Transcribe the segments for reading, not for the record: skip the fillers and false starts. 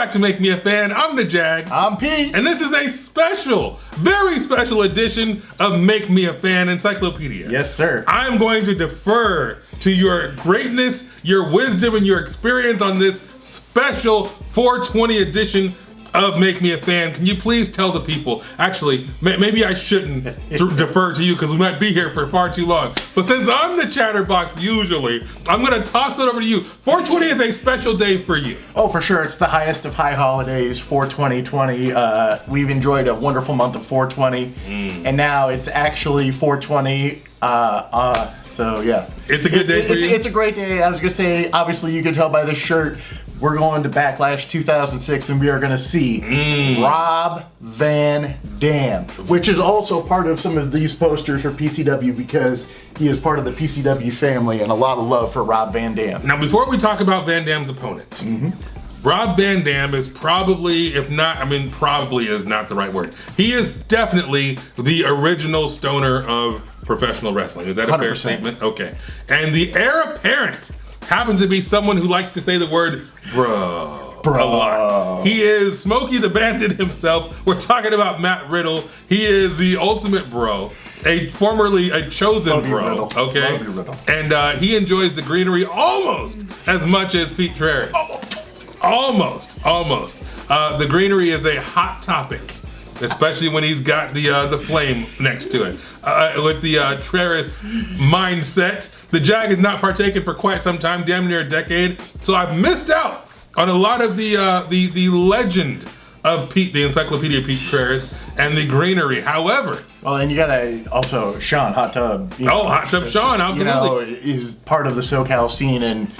back to Make Me a Fan. I'm the Jag. I'm Pete. And this is a special, very special edition of Make Me a Fan Encyclopedia. Yes, sir. I'm going to defer to your greatness, your wisdom, and your experience on this special 420 edition of Make Me a Fan. Can you please tell the people? Actually, maybe I shouldn't defer to you because we might be here for far too long. But since I'm the chatterbox usually, I'm going to toss it over to you. 420 is a special day for you. Oh, for sure. It's the highest of high holidays for 2020. We've enjoyed a wonderful month of 420. And now it's actually 420. So, yeah. It's a good day for you? It's a great day. I was going to say, obviously, you can tell by the shirt, we're going to Backlash 2006, and we are going to see Rob Van Dam, which is also part of some of these posters for PCW because he is part of the PCW family, and a lot of love for Rob Van Dam. Now, before we talk about Van Dam's opponent, Rob Van Dam is probably, if not, probably is not the right word. He is definitely the original stoner of professional wrestling. Is that a 100%. Fair statement? Okay. And the heir apparent happens to be someone who likes to say the word bro a lot. He is Smokey the Bandit himself. We're talking about Matt Riddle. He is the ultimate bro, formerly a chosen Love bro. Riddle. Okay, Love you, Riddle. And he enjoys the greenery almost as much as Pete Trerice. Almost. The greenery is a hot topic, especially when he's got the flame next to it. With the Trerice mindset, the Jag has not partaken for quite some time, damn near a decade. So I've missed out on a lot of the legend of Pete, the Encyclopedia Pete Trerice, and the greenery. However, well, and you gotta also Sean Hot Tub. Hot Tub Sean, absolutely. Is part of the SoCal scene, and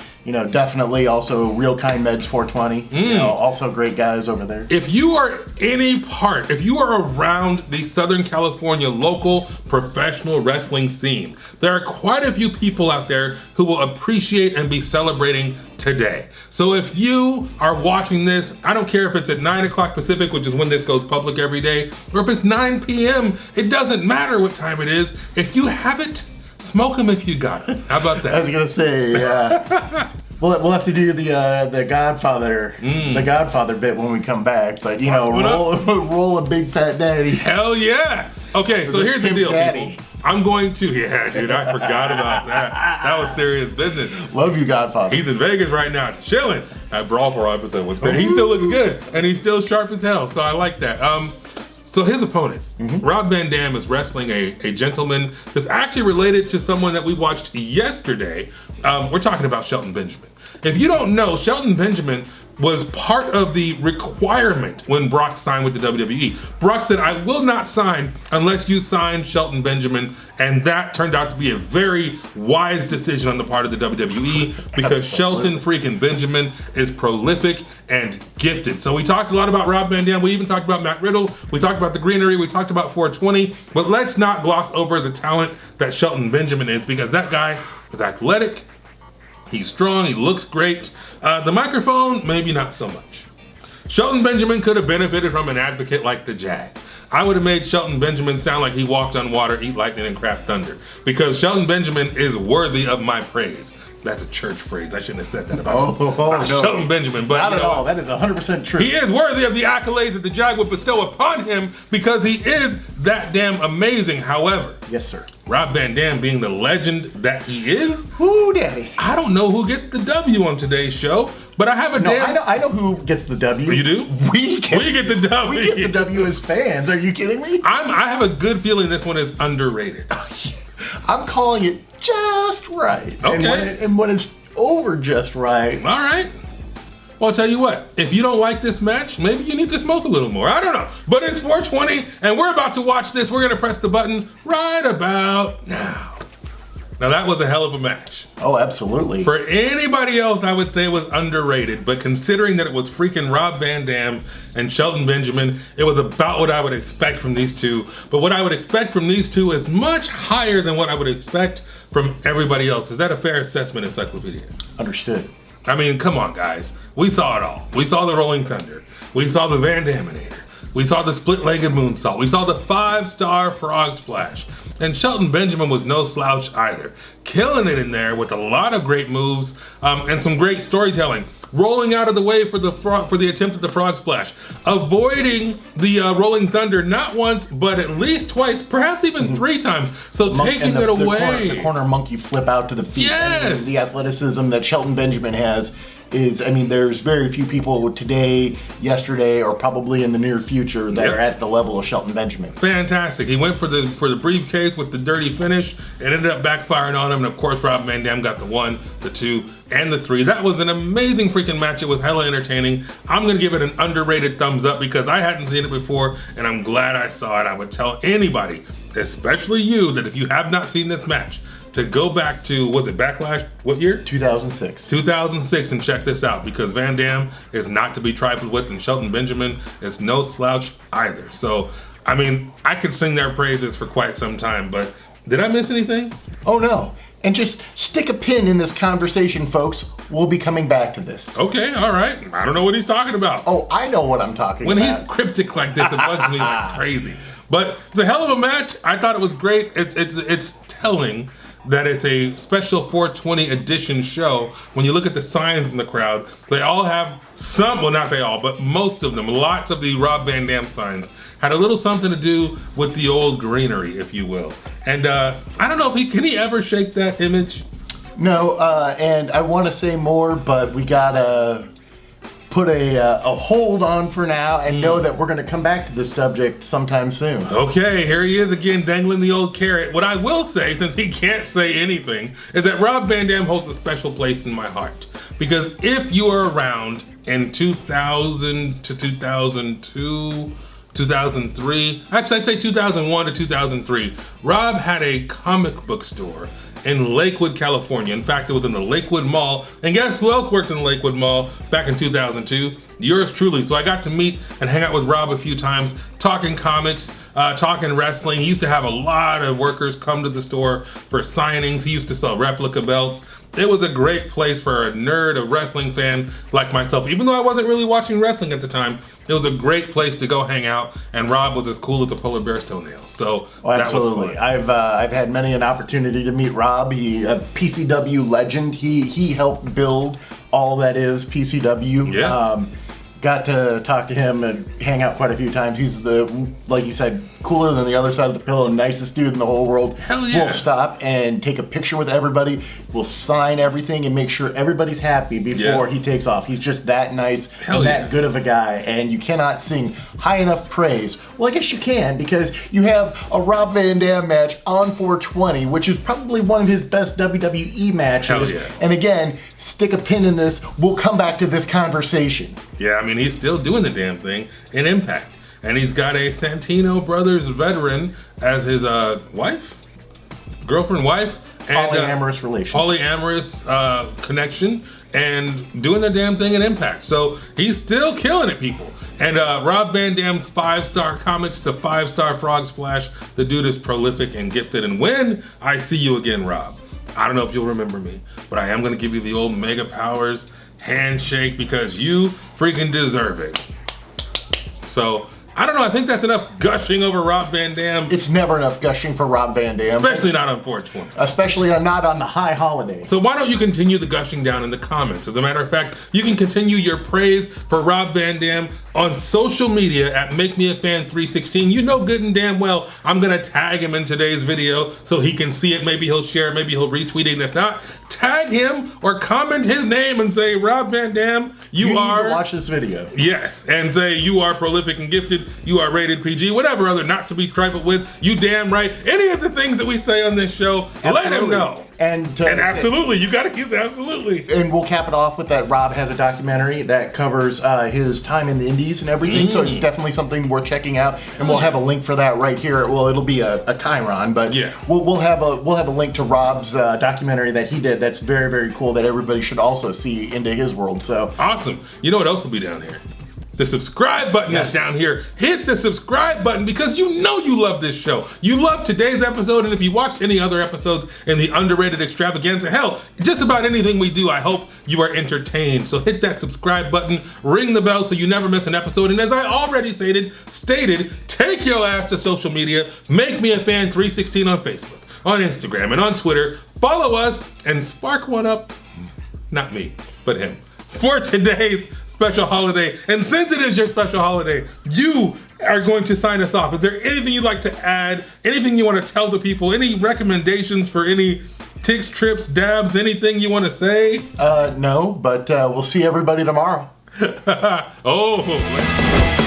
definitely also Real Kind Meds 420. Also great guys over there. If you are if you are around the Southern California local professional wrestling scene, there are quite a few people out there who will appreciate and be celebrating today. So if you are watching this, I don't care if it's at 9 o'clock Pacific, which is when this goes public every day, or if it's 9 p.m., it doesn't matter what time it is. If you have it, smoke them if you got it. How about that? I was gonna say, we'll have to do the Godfather bit when we come back. But roll a big fat daddy. Hell yeah! Okay, so here's the deal, people. I'm going to, dude, I forgot about that. That was serious business. Love you, Godfather. He's in Vegas right now, chilling. That Brawl for episode was great. He still looks good, and he's still sharp as hell. So I like that. So his opponent, Rob Van Dam, is wrestling a gentleman that's actually related to someone that we watched yesterday. We're talking about Shelton Benjamin. If you don't know, Shelton Benjamin was part of the requirement when Brock signed with the WWE. Brock said, I will not sign unless you sign Shelton Benjamin, and that turned out to be a very wise decision on the part of the WWE because Shelton freaking Benjamin is prolific and gifted. So we talked a lot about Rob Van Dam. We even talked about Matt Riddle. We talked about the greenery. We talked about 420. But let's not gloss over the talent that Shelton Benjamin is, because that guy is athletic. He's strong, he looks great. The microphone, maybe not so much. Shelton Benjamin could have benefited from an advocate like the Jag. I would have made Shelton Benjamin sound like he walked on water, eat lightning, and crap thunder. Because Shelton Benjamin is worthy of my praise. That's a church phrase. I shouldn't have said that about no. Shelton Benjamin. But not at all. That is 100% true. He is worthy of the accolades that the Jag would bestow upon him because he is that damn amazing. However, yes, sir. Rob Van Dam, being the legend that he is, whoo, daddy. I don't know who gets the W on today's show, but I have a I know who gets the W. You do? We get the W. We get the W as fans. Are you kidding me? I have a good feeling this one is underrated. I'm calling it just right. Okay. And when it's over just right. All right. Well, I'll tell you what. If you don't like this match, maybe you need to smoke a little more. I don't know. But it's 420, and we're about to watch this. We're going to press the button right about now. Now, that was a hell of a match. Oh, absolutely. For anybody else, I would say it was underrated. But considering that it was freaking Rob Van Dam and Shelton Benjamin, it was about what I would expect from these two. But what I would expect from these two is much higher than what I would expect from everybody else. Is that a fair assessment, Encyclopedia? Understood. I mean, come on, guys. We saw it all. We saw the Rolling Thunder. We saw the Van Daminator. We saw the split-legged moonsault. We saw the 5-star frog splash. And Shelton Benjamin was no slouch either. killing it in there with a lot of great moves and some great storytelling. Rolling out of the way for the attempt at the frog splash, avoiding the rolling thunder not once but at least twice, perhaps even 3 times. So taking it away. The corner monkey flip out to the feet. Yes. I mean, the athleticism that Shelton Benjamin has is, I mean, there's very few people today, yesterday, or probably in the near future that are at the level of Shelton Benjamin. Fantastic. He went for the briefcase with the dirty finish and ended up backfiring on him. And of course, Rob Van Dam got the 1, the 2, and the 3. That was an amazing freaking match. It was hella entertaining. I'm going to give it an underrated thumbs up because I hadn't seen it before, and I'm glad I saw it. I would tell anybody, especially you, that if you have not seen this match, to go back to, was it Backlash? What year? 2006. 2006, and check this out, because Van Dam is not to be trifled with, and Shelton Benjamin is no slouch either. So, I mean, I could sing their praises for quite some time, but did I miss anything? Oh no. And just stick a pin in this conversation, folks. We'll be coming back to this. Okay, all right. I don't know what he's talking about. Oh, I know what I'm talking about. When he's cryptic like this, it bugs me like crazy. But it's a hell of a match. I thought it was great. It's telling that it's a special 420 edition show. When you look at the signs in the crowd, they all have some, well, not they all, but most of them, lots of the Rob Van Dam signs had a little something to do with the old greenery, if you will. And I don't know if can he ever shake that image? No, and I want to say more, but we gotta put a hold on for now and know that we're going to come back to this subject sometime soon. Okay, here he is again dangling the old carrot. What I will say, since he can't say anything, is that Rob Van Dam holds a special place in my heart. Because if you were around in 2000 to 2002, 2003, actually I'd say 2001 to 2003, Rob had a comic book store in Lakewood, California. In fact, it was in the Lakewood Mall. And guess who else worked in the Lakewood Mall back in 2002? Yours truly. So I got to meet and hang out with Rob a few times, talking comics, talking wrestling. He used to have a lot of workers come to the store for signings. He used to sell replica belts. It was a great place for a nerd, a wrestling fan like myself. Even though I wasn't really watching wrestling at the time, it was a great place to go hang out, and Rob was as cool as a polar bear's toenails. So that was fun. I've had many an opportunity to meet Rob. He a PCW legend. He helped build all that is PCW. Yeah. Got to talk to him and hang out quite a few times. He's like you said, cooler than the other side of the pillow, nicest dude in the whole world. Hell yeah. We'll stop and take a picture with everybody. We'll sign everything and make sure everybody's happy before he takes off. He's just that nice and that good of a guy. And you cannot sing high enough praise. Well, I guess you can, because you have a Rob Van Dam match on 420, which is probably one of his best WWE matches. Hell yeah. And again, stick a pin in this. We'll come back to this conversation. Yeah, I mean, he's still doing the damn thing in Impact. And he's got a Santino Brothers veteran as his girlfriend, wife. And, polyamorous relation. Polyamorous connection, and doing the damn thing in Impact. So he's still killing it, people. And Rob Van Dam's 5-star comics, the 5-star frog splash. The dude is prolific and gifted. And when I see you again, Rob, I don't know if you'll remember me, but I am going to give you the old Mega Powers handshake because you freaking deserve it. So, I don't know, I think that's enough gushing over Rob Van Dam. It's never enough gushing for Rob Van Dam. Especially not on 420. Especially not on the high holiday. So why don't you continue the gushing down in the comments? As a matter of fact, you can continue your praise for Rob Van Dam on social media at MakeMeAFan316. You know good and damn well I'm gonna tag him in today's video so he can see it. Maybe he'll share it, maybe he'll retweet it, and if not, tag him or comment his name and say, Rob Van Dam, you are... need to watch this video. Yes, and say you are prolific and gifted, you are rated PG, whatever other not to be trifled with, you damn right. Any of the things that we say on this show, let him know. And absolutely, you gotta use absolutely. And we'll cap it off with that Rob has a documentary that covers his time in the Indies and everything, so it's definitely something worth checking out. And we'll have a link for that right here. Well, it'll be a Chiron, but yeah, we'll have a link to Rob's documentary that he did. That's very, very cool. That everybody should also see into his world. So awesome. You know what else will be down here? The subscribe button is down here. Hit the subscribe button because you know you love this show. You love today's episode, and if you watched any other episodes in the underrated extravaganza, hell, just about anything we do, I hope you are entertained. So hit that subscribe button, ring the bell so you never miss an episode. And as I already stated, take your ass to social media. Make Me a Fan 316 on Facebook, on Instagram, and on Twitter. follow us and spark one up. Not me, but him. For today's special holiday. And since it is your special holiday, you are going to sign us off. Is there anything you'd like to add? Anything you want to tell the people? Any recommendations for any ticks, trips, dabs, anything you want to say? No, but we'll see everybody tomorrow. Oh.